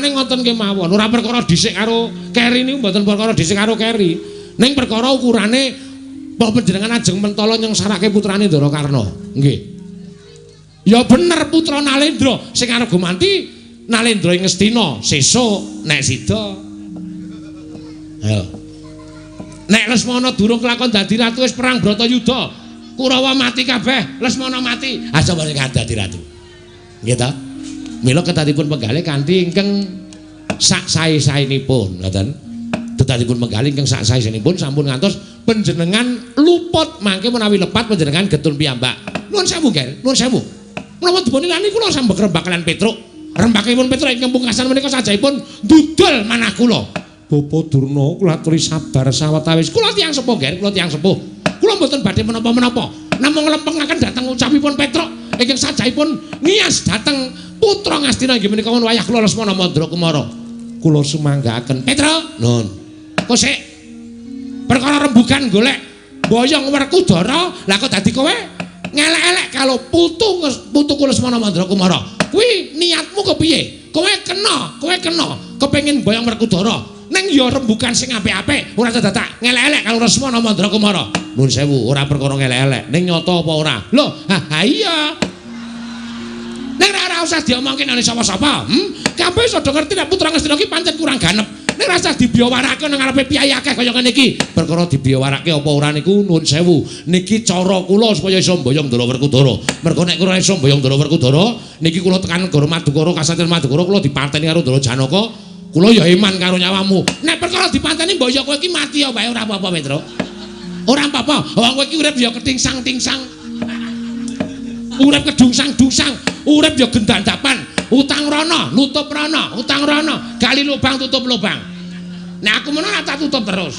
Carane ngoten kemawon, ora perkara dhisik karo Keri niku mboten perkara dhisik karo Keri. Ning perkara ukurane mbah panjenengan ajeng mentala nyengsarake putrane Ndara Karna. Nggih. Ya bener putra Nalendra sing arep gumanti Nalendra ing Ngastina sesuk nek sida. Ayo. Nek Lesmana durung kelakon dadi ratu wis perang Bratayuda. Kurawa mati kabeh, Lesmana mati. Aja mari dadi ratu. Nggih ta? Mila ketatipun penggalih kanthi ingkang sak sae-saenipun, ngoten. Ketatipun penggalih ingkang sak sae-saenipun sampun ngantos panjenengan luput mangke menawi lepat panjenengan getun piyambak. Nuwun sewu, Ger. Nuwun sewu. Menapa dipunilani kula sambek rembak kalian Petruk. Rembakipun Petruk ingkang pungkasan menika sajaipun dudul manah kula. Bapa Durna kula aturi sabar sawetawis. Kula tiyang sepuh, Ger. Kula tiyang sepuh. Kula mboten badhe menapa-menapa. Namung nglempengaken dhateng ucapipun Petruk ingkang sajaipun ngias dhateng putra Ngastina inggih menika wayah kula Lesmana Mandra Kumara. Kula sumanggaaken Petruk. Nun. Kosek. Perkara rembugan golek boyong Werkudara, lah kok dadi kowe ngelek-elek kalau putuku Lesmana Mandra Kumara. Kuwi niatmu kepiye? Kowe kena kepengin boyong Werkudara. Neng ya rembugan sing apik-apik, ora dadak ngelek-elek kalau Lesmana Mandra Kumara. Nuwun sewu, ora perkara ngelek-elek, ning nyata apa ora? Lho, ha iya. Nek ora usah diomongke nang sapa-sapa. Kabeh padha ngerti nek putra Ngastina iki pancen kurang ganep. Nek ora usah dibiyawarake nang ngarepe piyai akeh kaya ngene iki. Perkara dibiyawarake apa ora niku nuwun sewu. Niki cara kula supaya iso mboyong Ndara Werkudara. Mergo nek ora iso mboyong Ndara Werkudara, niki kula tekan negara Madukara, Kasatriyan Madukara kula dipanteni karo Ndara Janaka. Kula ya iman karo nyawamu. Nek perkara dipanteni mbok ya kowe iki mati ya wae ora apa-apa, Petruk. Ora apa-apa. Wong kowe iki urip ya ketingsang-tingsang. Urip kedungsang-dungsang, urip ya gendandapan, utang rono, nutup rono, utang rono, gali lubang tutup lubang. Nah aku menawa tak tutup terus.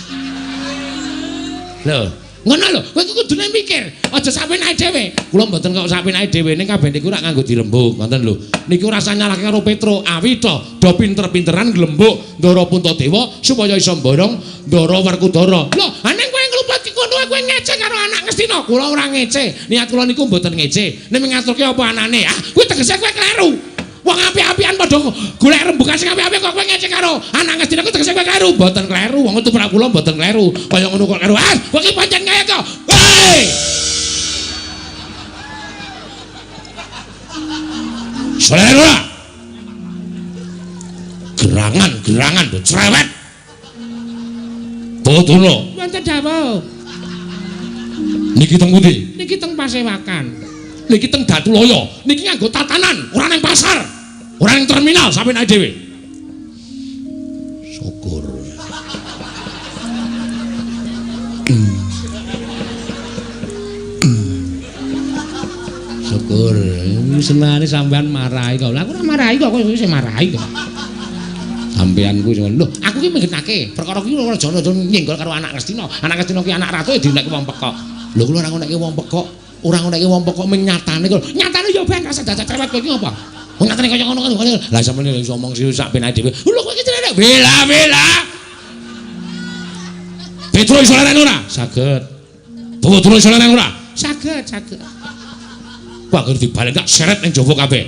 Lho, ngono lho, kowe kudune mikir, aja sampe naik dhewe. Kula mboten kok sampe naik dhewe ning kabeh niku rak nganggo dirembuk, ngoten lho. Niku rasa nyalahke karo Petruk, awi to, do pinter-pinteran glembuk Ndara Puntadewa supaya iso mborong Ndara Werkudara. Lho, aneng kowe ngluput ki kono kowe ngece karo anak Ngastina. Kula ora ngece. Niat kula niku mboten ngece. Nek ngaturke apa anane, kuwi tegese kowe kleru. Wong apik-apikan padha golek rembugan sing apik-apik kok kowe ngece karo anak Ngastina kuwi tegese kowe kleru. Mboten kleru, wong itu pra kula mboten kleru. Kaya ngono kok kleru. Ah, kowe iki pancen kaya kok. Hei! Selera. Gerangan cerewet. Bodona. Wonten dawuh. Niki teng pundi? Niki teng Pasewakan. Niki teng Datulaya. Niki nganggo tatanan, ora ning pasar. Ora ning terminal sampe naik dhewe. Syukur. Syukur. Senengane sampean marahi kok. Lah aku ora marahi kok, kowe sing marahi kok. Sampeyan kuwi lho, aku ki menggenake. Perkara ki ora jana nyenggol karo anak Ngastina. Anak Ngastina ki anak ratu dinekake wong pekok. Lho kula ora ngoneki wong pekok. Ora ngoneki wong pekok ming nyatane kok. Nyatane ya ben rasa dadak cewek kowe iki apa? Wong nyatane kaya ngono kan. Lah sampeyan iso omong sih sak ben dhewe. Lho kowe iki jenenge bela. Petruk iso leren ora? Saged. Petruk iso leren ora? Saged. Kok agar dibalik gak seret ning Jawa kabeh.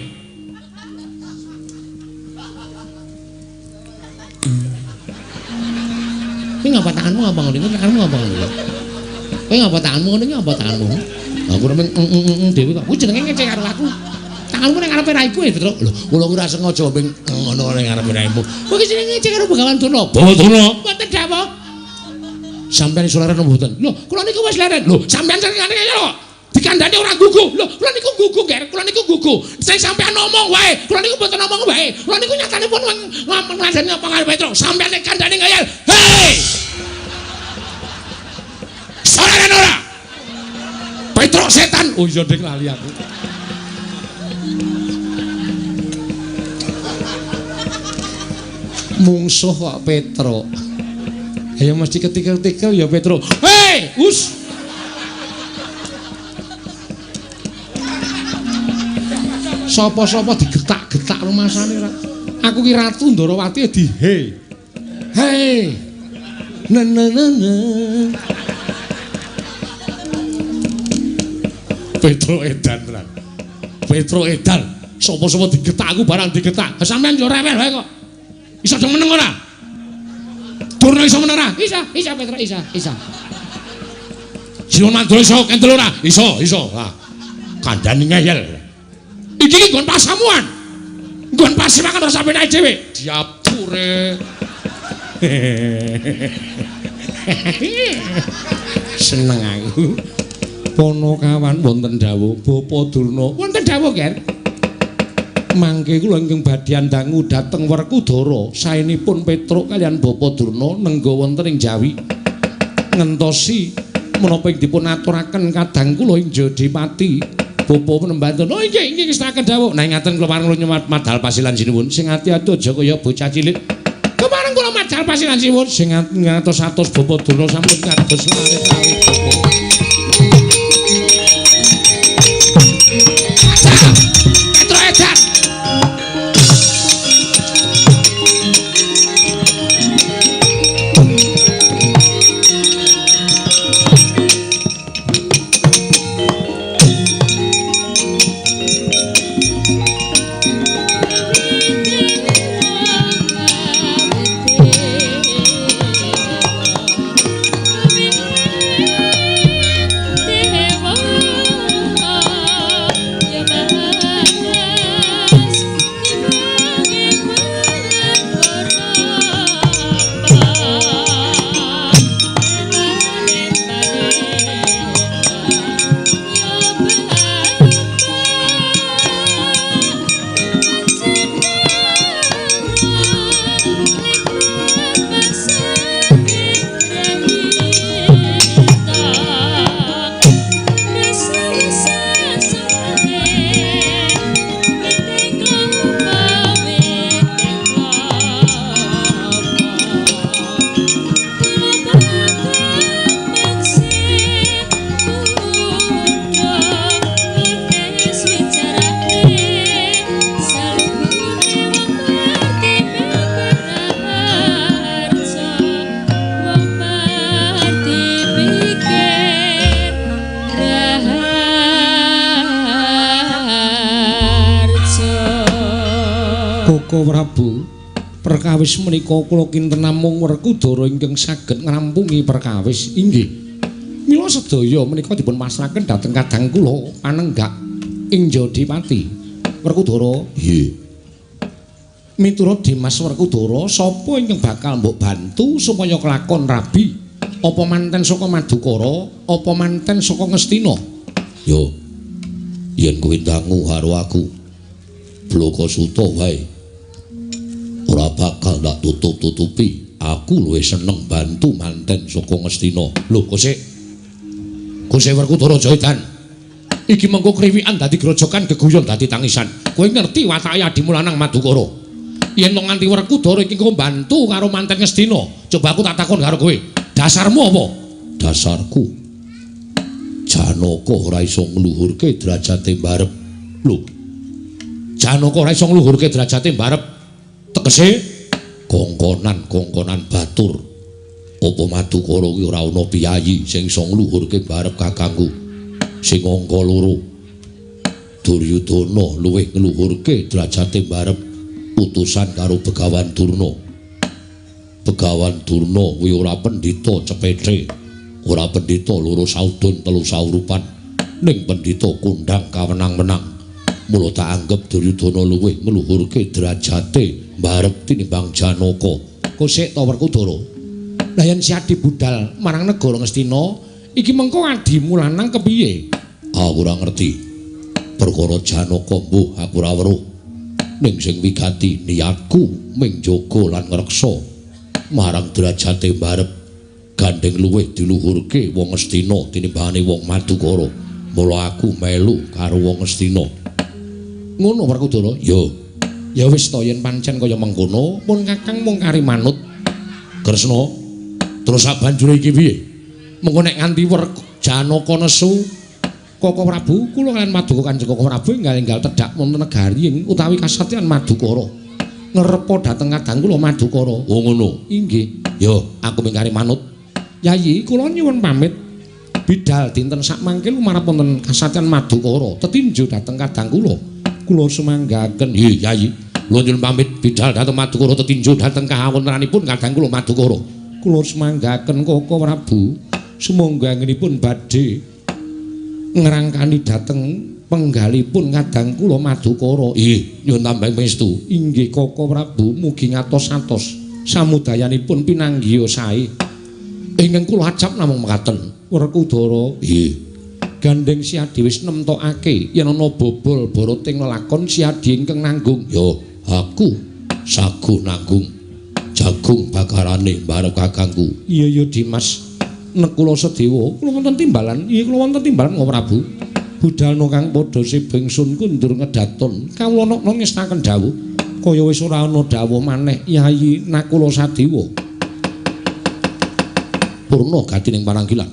Kowe ngapa tanganmu ngapa ngono? Tanganmu ngapa ngono? Kowe ngapa tanganmu ngono iki ngapa tanganmu? Aku remen dhewe kok. Kuwi jenenge ngece karo aku. Tanganmu ning ngarepe raiku ya, Petruk. Lho, kula ora sengaja mbing ngono ning ngarepe raimu. Kowe iki jenenge ngece karo Begawan Durna. Durna. Mboten dawuh. Sampeyan iso leren mboten? Lho, kula niku wis leren. Lho, sampeyan sing ngene kaya lho. Dikandani ora gugu. Lho, kula niku gugu, Ger. Kula niku gugu. Sing sampeyan ngomong wae. Kula niku mboten ngomong wae. Kula niku nyatane pun ngandani apa karo Petruk. Sampeyan nek kandhani ngayal. Hei! Sorean ora. Petruk setan. Oh iya ding lali aku. Mungsuh kok Petruk. Ya mesti ketikel-tikel ya Petruk. Hei, us. Sapa-sapa digetak-getak rumasane ra. Aku ki Ratu Ndarawati di hei. Hei. Petruk edan tenan. Petruk edan. Sapa-sapa digetak aku barang digetak. Sampeyan yo rewel wae kok. Iso dong meneng ora? Durna iso meneng ora? Isa Petra, isa. Sinuwun mandura iso kendel ora? Iso. Ah. Kandhani ngeyel. Iki nggon pasamuan. Nggon pasimakan ora sampeyan dhewe. Diapure. Seneng aku. Ponokawan wonten dawuh Bapa Durna. Wonten dawuh, Ger. Mangke kula ingkang badhe dangu dhateng Werkudara saenipun Petruk kalian Bapa Durna nengga wonten ing Jawi. Ngentosi menapa ing dipun aturaken kadang kula ing Jodipati. Bapa penembanten. Oh inggih ngestaken dawuh. Nah ngaten kula pareng kula madhal pasilan sinuwun. Sing ati-ati aja kaya bocah cilik. Kemareng kula madhal pasilan sinuwun sing ngatos-atos Bapa Durna sampun kados laris kawit. Prabu perkawis menika kula kinten namung Werkudara ingkang saged ngrampungi perkawis inggih mila sedaya menika dipun pasrahaken dhateng kadang kula panenggak ing Jodipati Werkudara nggih miturut Dimas Werkudara sapa ingkang bakal mbok bantu supaya kelakon rabi apa manten saka Madukara apa manten saka Ngastina yo yen kowe dangu karo aku Blokasuta wae ora bakal ndak tutup-tutupi aku luwih seneng bantu manten saka Ngastina lho Kosek Werkudara Jaedan iki mengko kriwikan dadi grojokan geguyon dadi tangisan kowe ngerti watake adimu lanang Madukara yen to nganti Werkudara iki kok bantu karo manten Ngastina coba aku tak takon karo kowe dasarmu apa dasarku Janaka ora iso ngluhurke derajate mbarep lho Janaka ora iso ngluhurke derajate mbarep tegese kongkonan batur apa Madukara kuwi ora ana piyayi sing iso ngluhurke barep kakangku sing angka loro Duryudana luwih ngluhurke derajate barep utusan karo Begawan Durna kuwi ora pendhita cepethe ora pendhita loro saudon telu saurupan ning pendhita kondang kawenang-menang mula tak anggap Duryudana luwih ngluhurke derajate mbarep tinimbang Janaka. Kosek ta Werkudara. Lah yen si adi budal marang negara Ngastina, iki mengko adimu lanang kepiye? Aku ora ngerti. Perkara Janaka mbuh aku ora weruh. Ning sing wigati niatku ming jaga lan ngreksa marang derajate mbarep gandeng luwih diluhurke wong Ngastina tinimbangane wong Madukara. Mula aku melu karo wong Ngastina. Ngono Werkudara? Ya wis to yen pancen kaya mengkono pun Kakang mung kari manut Kresna terus sabanjure iki piye mengko nek nganti Janaka nesu Koko Prabu kula kaliyan Madukara Kanjeng Koko Prabu enggal tedhak wonten negari utawi kasatyan Madukara ngrepa dhateng kadang kula Madukara oh ngono inggih ya aku mung kari manut Yayi kula nyuwun pamit bidal dinten sak mangke lumarep wonten kasatyan Madukara tetinju dhateng kadang kula sumanggaken nggih Yayi Kula nyuwun pamit bidhal dhateng Madukara tetinju dhateng kawontenanipun kadang kula Madukara. Kula semanggaken Koko Prabu sumangga anggenipun badhe ngrangkani dhateng penggalipun kadang kula Madukara. Nggih, nyuwun tambah pangestu. Inggih Koko Prabu mugi ngatos-atos samudayanipun pinanggiya sae. Ingkang kula acap namung mekaten. Werkudara. Nggih. Gandeng Siadi wis nemtokake yen ana bobol boroting lelakon Siadi ingkang nanggung. Ya, aku sagu nanggung jagung bakarane barep kakangku. Iya Dimas. Nek kula sedewa, kula wonten timbalan. Iya kula wonten timbalan Koko Prabu. Budalna kang padha sebengsun kundur ngedaton. Kawula ana ngestaken dawuh. Kaya wis ora ana dawuh maneh Yayi Nakula Sadewa. Purna gatining paranggilan.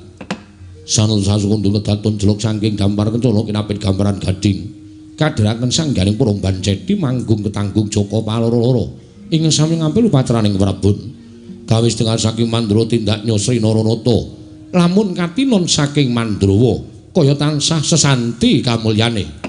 Sanul sasukundul ngedaton jeluk saking dampar kencana kinapit gambaran gading. Kadheraken sangganing Puromban Cedi manggung ketanggung Joko paloro-loro. Ing sami ngampil patraning Prabun. Gawis dengan saking Mandra tindak nyosri Naranata. Lamun katinon saking Mandrawa kaya tansah sesanti kamulyane.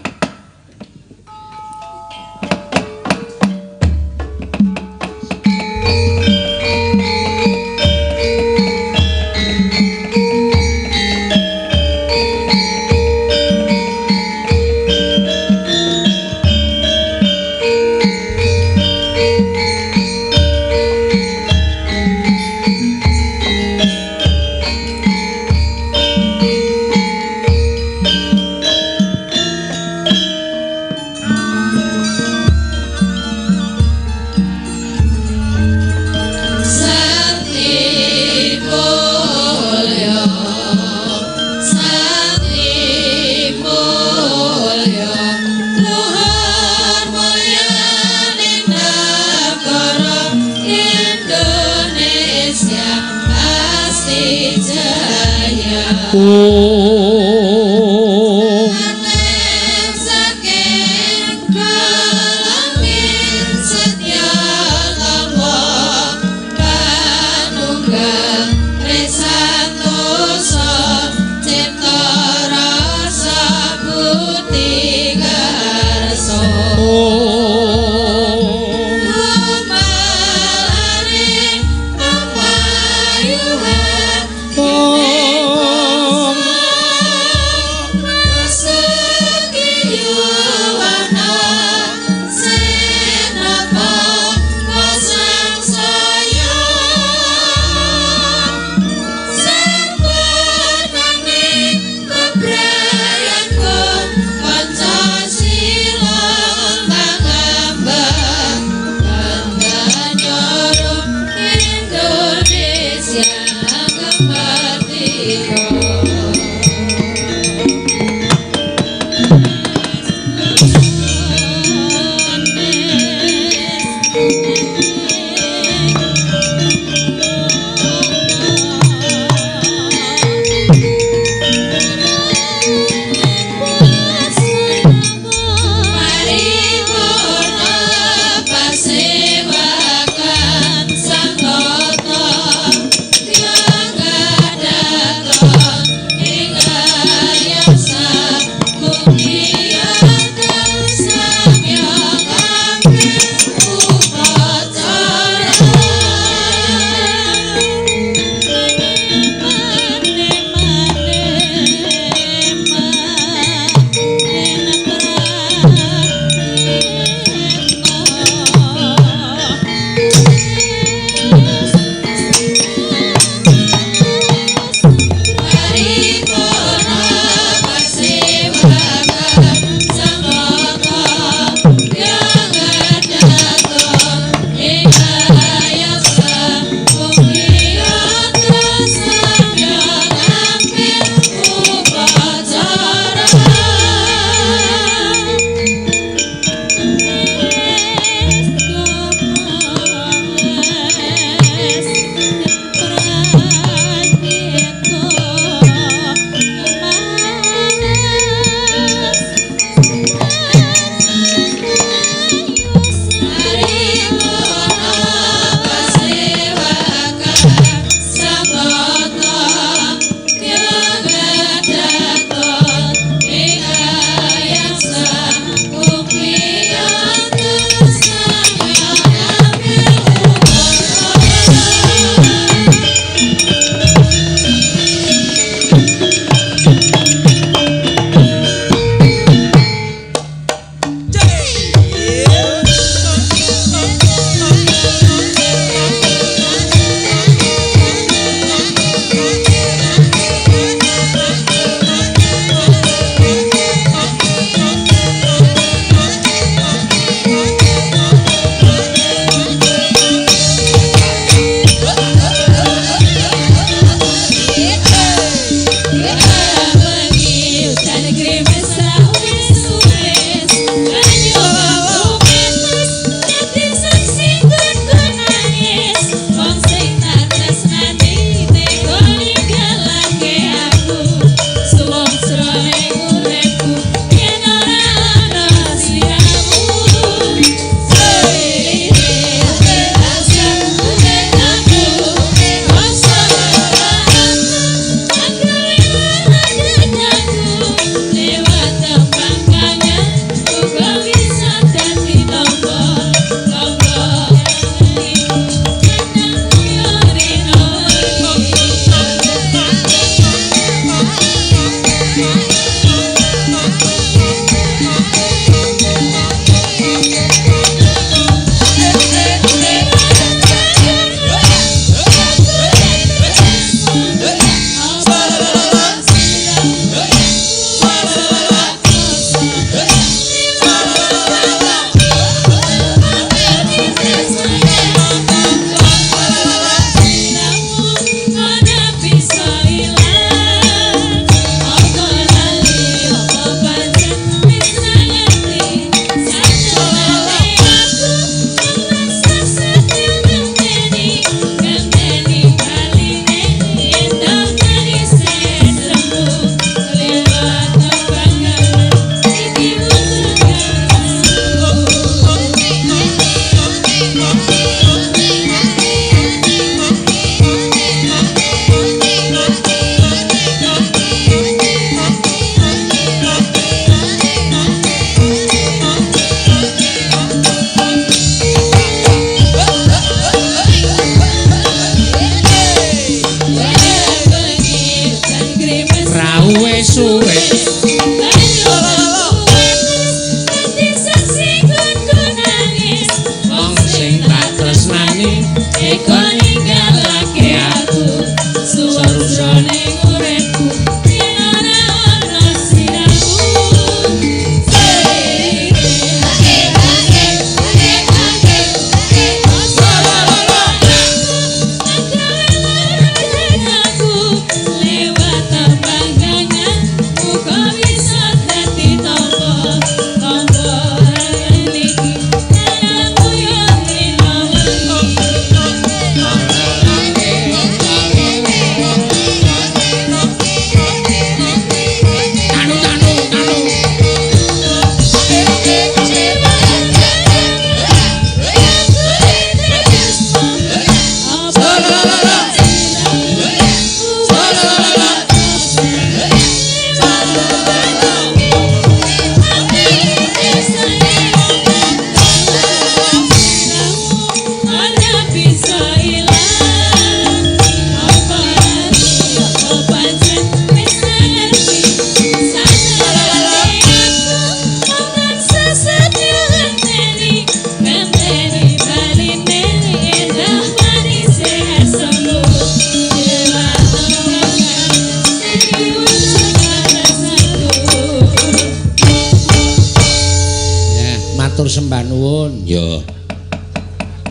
Sembah nuwun. Ya.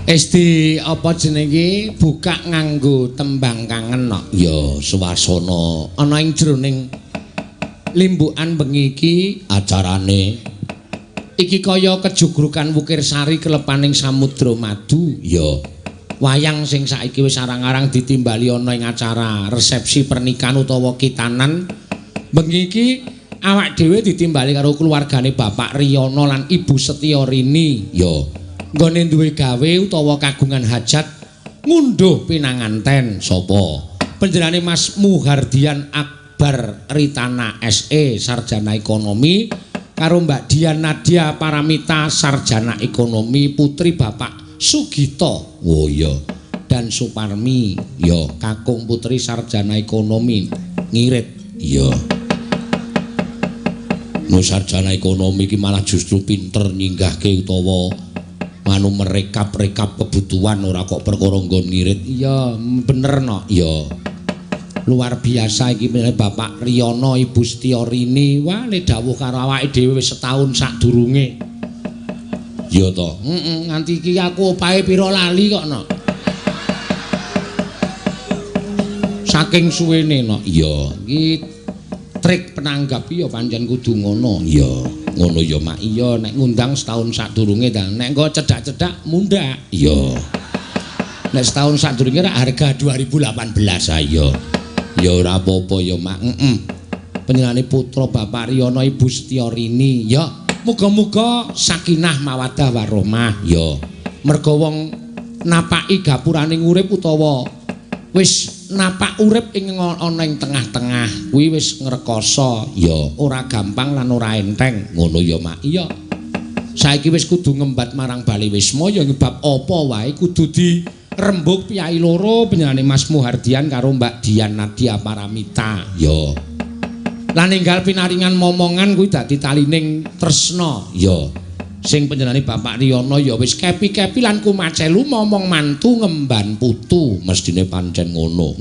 Esti apa jenenge buka nganggo tembang kangen no. Ya, swasana ana ing jroning limbukan bengi iki acarane iki kaya kejugrukan Wukir Sari kelepaning Samudra Madu. Ya. Wayang sing saiki wis arang-arang ditimbali ana ing acara resepsi pernikahan utawa kitanan bengi iki awak dhewe ditimbali karo keluargane Bapak Riyono lan Ibu Setyorini. Ya, nggone duwe gawe utawa kagungan hajat ngunduh pinanganten sapa? Panjenengane Mas Muhardian Akbar Ritana SE sarjana ekonomi karo Mbak Dian Nadia Paramita sarjana ekonomi putri Bapak Sugito. Oh iya. Dan Suparmi, ya kakung putri sarjana ekonomi ngirit. Iya. No sarjana ekonomi iki malah justru pinter nyinggahke utawa manu merekap-rekap kebutuhan ora kok perkara nggon ngirit. Iya, bener no. Iya. Luar biasa iki Bapak Riyono Ibu Setyorini. Wah, le dawuh karo awake dhewe wis setahun sadurunge. Iya to. Nganti iki aku opahe pira lali kok no. Saking suwene no. Iya, iki trik penanggap ya pancen kudu ngono. Iya, ngono ya Mak. Iya, nek ngundang setahun sadurunge dan nek engko cedak-cedak mundak. Iya. Nek setahun sadurunge rak harga 2018 ayo. Ya ora apa-apa ya Mak. Panjenengane putra Bapak Riyono Ibu Setyorini. Ya, muga-muga sakinah mawaddah warahmah. Ya. Merga wong napaki gapuraning urip utawa wis napak urip ing ana ing tengah-tengah kuwi wis ngrekoso ya ora gampang lan ora enteng ngono ya Mak. Iya. Saiki wis kudu ngembat marang Bali Wisma ya bab apa wae kudu dirembug piyai loro panjenengane Mas Muhardian karo Mbak Dian Nadia Paramita. Ya. Lan ninggal pinaringan momongan kuwi dadi talining tresna. Ya. Sing panjenengane Bapak Riyono ya wis kepi-kepi lan kumacelu momong mantu ngemban putu mestine pancen ngono.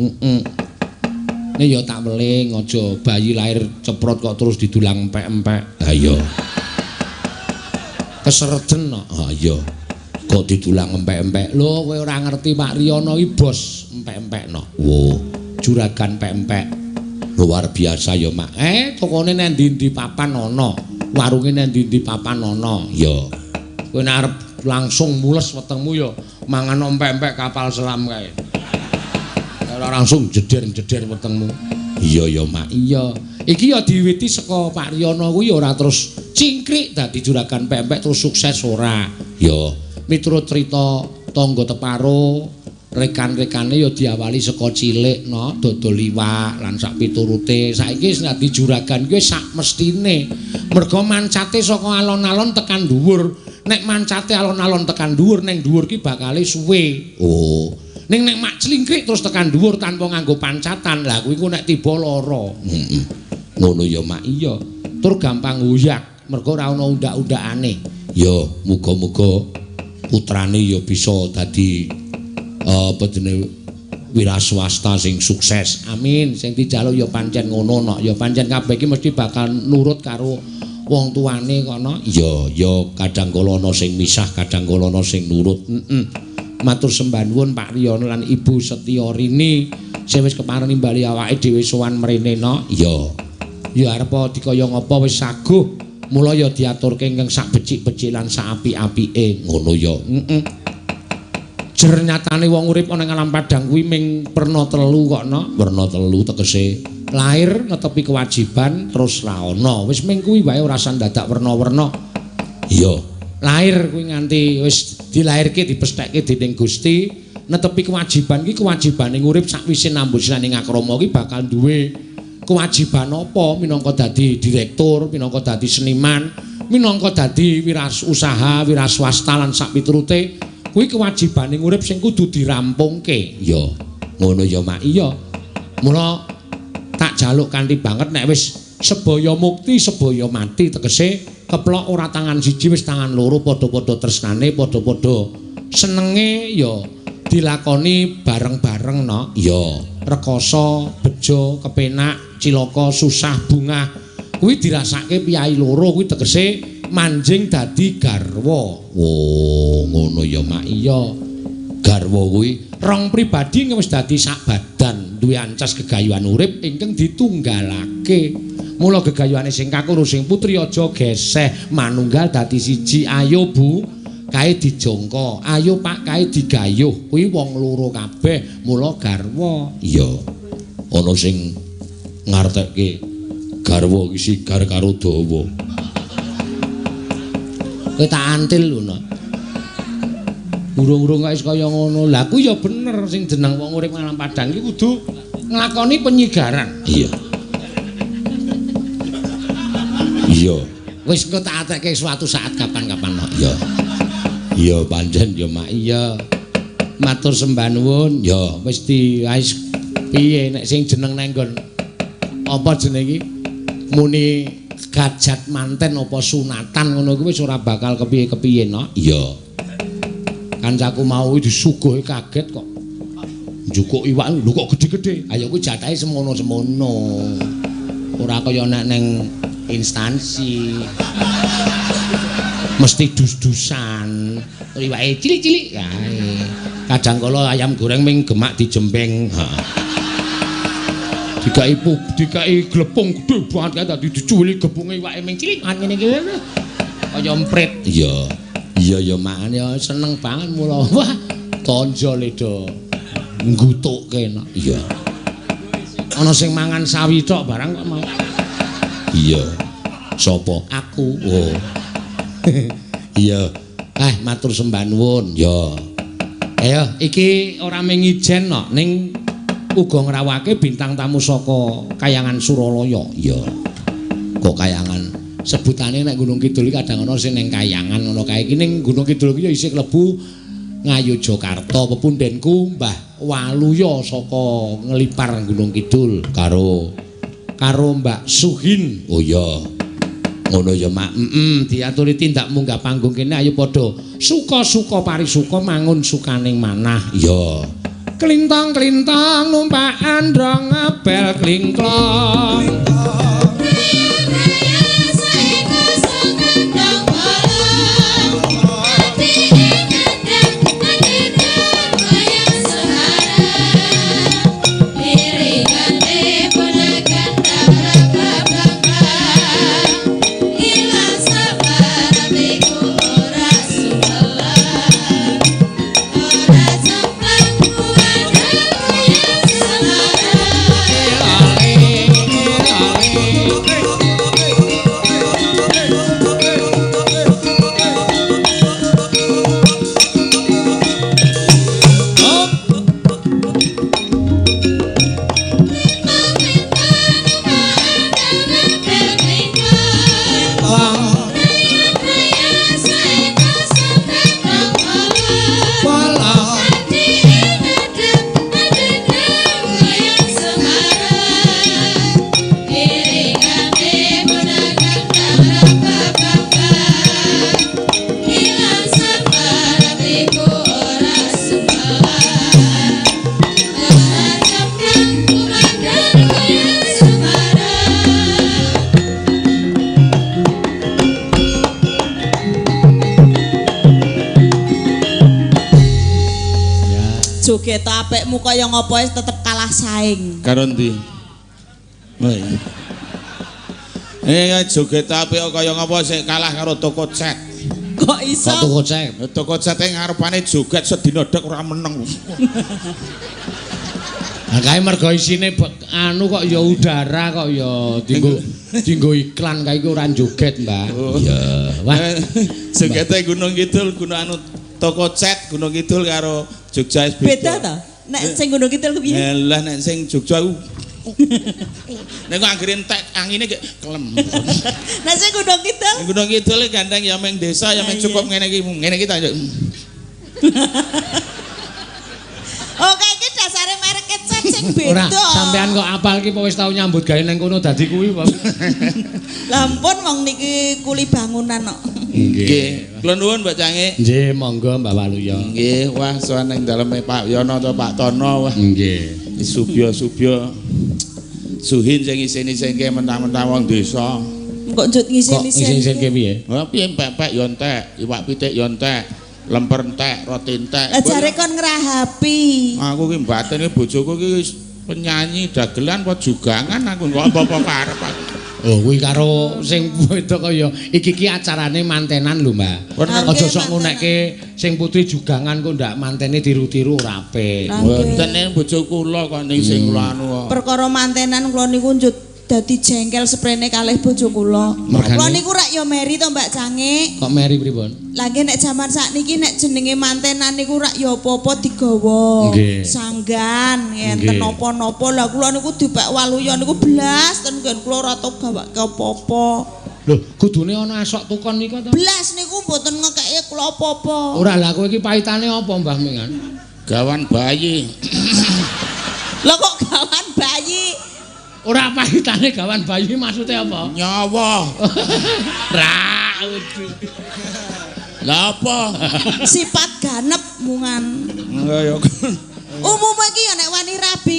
Nek ya tak weling aja bayi lahir ceprot kok terus didulang empek-empek. Ha iya. Kesereden kok. Ha iya. Kok didulang empek-empek. Lho kowe ora ngerti Pak Riyono iki bos empek-empekno. Wo, juragan empek-empek. Luar biasa ya Mak. Tokone nang ndi-ndi papan ana. Warunge nang ndi-ndi papan ana. Ya. Kowe nek arep langsung mules wetengmu ya mangan empek-empek kapal selam kae. Ora langsung jeder-jeder wetengmu. Iya ya Mak. Iya. Iki ya diwiwiti saka Pak Riyono kuwi ora terus cingkrik dadi juragan empek-empek terus sukses ora. Ya. Miturut cerita tangga teparo rekan-rekane ya diawali saka cilik no dodol liwak lan sak piturute saiki wis dadi juragan kuwi sak mestine merga mancate saka alon-alon tekan dhuwur nek mancate alon-alon tekan dhuwur ning dhuwur ki bakale suwe oh ning nek mak clingkrik terus tekan dhuwur tanpa nganggo pancatan lah kuwi ku nek tiba lara ngono ya mak iya tur gampang uyak merga ora ana undak-undakane ya muga-muga putrane ya bisa dadi apa jenenge wira swasta sing sukses amin sing dijaluk ya pancen ngono nok ya pancen kabeh iki mesti bakal nurut karo wong tuane kono iya ya kadang kala ana sing misah kadang kala ana sing nurut matur sembah nuwun Pak Riyono lan Ibu Setyorini sing wis kepareng nimbali awake dhewe sowan mrene nok iya ya arep dikaya ngapa wis saguh mula ya diaturke ingkang sak becik-becik lan sak apik-apike ngono ya jer nyatane wong urip ana ing alam padang kuwi ming perna telu kok no perna telu tegese lahir netepi kewajiban terus ra ana wis ming kuwi wae ora usah dadak werna-werna iya lahir kuwi nganti wis dilahirke dipesthekke dening Gusti netepi kewajiban ki kewajibane urip sakwise nambut sinaning akrama ki bakal duwe kewajiban apa minangka dadi direktur minangka dadi seniman minangka dadi wirausaha wiraswasta lan sak piturute kuwi kewajibane urip sing kudu dirampungke ya ngono ya mak iya mula tak jaluk kanthi banget nek wis sebaya mukti sebaya mati tegese keplok ora tangan siji wis tangan loro padha-padha tresnane padha-padha senenge ya dilakoni bareng-bareng no ya rekoso bejo kepenak cilaka susah bungah kuwi dirasake piyai loro kuwi tegese manjing dadi garwa. Oh, ngono ya mak iya. Garwa kuwi rong pribadi wis dadi sak badan, duwe ancas gegayuhan urip ingkang ditunggalake. Mula gegayuhane sing kakuru sing putri aja geseh, manunggal dadi siji. Ayo Bu, kae dijongko. Ayo Pak, kae digayuh. Kuwi wong loro kabeh, mula garwa. Iya. Ana sing ngartekke garwa iki sigar karo dawa. Kowe tak antil lho no. Urung-urung kaya kaya ngono. Lah ku ya bener sing jeneng wong urip alam padang iki kudu nglakoni penyigaran. Iya. Iya. Wis engko tak atekke suatu saat kapan-kapan no. Iya. Iya pancen ya mak iya. Matur sembah nuwun. Ya wis wis piye nek sing jeneng nang nggon apa jeneng iki muni gajat manten apa sunatan ngono kuwi wis ora bakal kepiye-kepiye no. Iya. Kancaku mau disuguhi kaget kok. Njukuk iwak lho kok gede-gede. Ayo kuwi jatahe semono-semono. Ora kaya nek ning instansi. Mesti dus-dusan. Iwake cilik-cilik kae. Kadang kala ayam goreng ming gemak dijembeng. Dikai glepung gede banget dadi dicuwili gepunge iwake ming cilik ngene iki kaya emprit. Iya. Iya ya mak ya seneng banget mula. Wah, tonjol do nggutukke no. Iya. Ana sing mangan sawi tok barang kok mau. Iya. Sopo? Aku. Oh. Iya. Matur sembah nuwun. Ya. Ayo iki ora mung ijen no ning uga ngrawake bintang tamu saka Kayangan Suralaya. Iya. Kok Kayangan sebutane nek Gunung Kidul kadang ana sing ning Kayangan ngono kae. Iki ning Gunung Kidul iki ya isih klebu Ngayogyakarta. Pepundenku Mbah Waluya saka Nglipar Gunung Kidul karo Mbak Suhin. Oh iya. Ngono ya Mak. Diaturi tindak munggah panggung kene ayo padha suka-suka parisuka mangun sukaning manah. Iya. Klintang-klintang numpak androng abel klingklong. joget apikmu kaya ngopo wis tetep kalah saing. Karo ndi? Joget apik kaya ngopo sik kalah karo toko cat. Kok iso? Toko cat. Toko cat ngarepane joget sedina dek ora meneng. Lah kae mergo isine anu kok ya udara kok ya dienggo iklan kae iku ora joget, Mbak. Iya. Wah. Jogete Gunung Kidul, Gunung anu toko cat Gunung Kidul karo Jogja beda. Beda to? Nek sing Gunung Kidul kepiye? Lah nek sing Jogja ku nek kok anggere entek angine kelem. Nek sing Gunung Kidul? Gunung Kidul gandeng ya meng desa ya meng cukup ngene iki ta. Oke iki dasare merek cat sing beda. Ora, sampean kok apal ki wis tau nyambut gawe nang kono dadi kuwi, Pak. Lah ampun wong niki kuli bangunan kok. Nggih. Kula nuwun Mbak Cange. Nggih, monggo Mbak Waluya. Nggih, wah sowan ning daleme Pak Yono atau Pak Tono wah. Nggih. Subya suhin sing isin-isinke mentang-mentang wong desa. Kok njut ngisi-ngisi. Isin-isinke piye? Wah piye pepek yo entek, iwak pitik yo entek, lemper entek, roti entek. Lah jare kon ngrahapi. Aku ki mbaten iki bojoku ki penyanyi dagelan apa jugangan aku kok apa-apa karep aku. Oh, kuwi karo sing wedok kaya iki ki acarane mantenan lho, Mbak. Aja sok ngunekke sing putri jugangan kok ndak mantene tiru-tiru ora apik. Mboten bojo kula kok ning sing kula anu kok. Perkara mantenan kula niku njut dadi jengkel sprene kalih bojo kula. Kula niku rak ya meri to Mbak Cange. Kok meri pripun? Lagi nek jaman sakniki nek jenenge mantenan niku rak ya apa-apa digawa. Sanggan enten napa-napa. Lah kula niku dipek Waluya niku blas ten nggen kula ora tau gawake apa-apa. Lho, kudune ana asok tukon niku to? Blas niku mboten ngekeki kula apa-apa. Ora lah kowe iki paitane apa, Mbah Mingan? Gawan bayi. Lah kok gawan bayi? Ora pahitane gawan bayi maksudnya apa? Nyawa. Ra. Lah apa? Sifat ganep mungan. Ya Umume iki ya nek wani rabi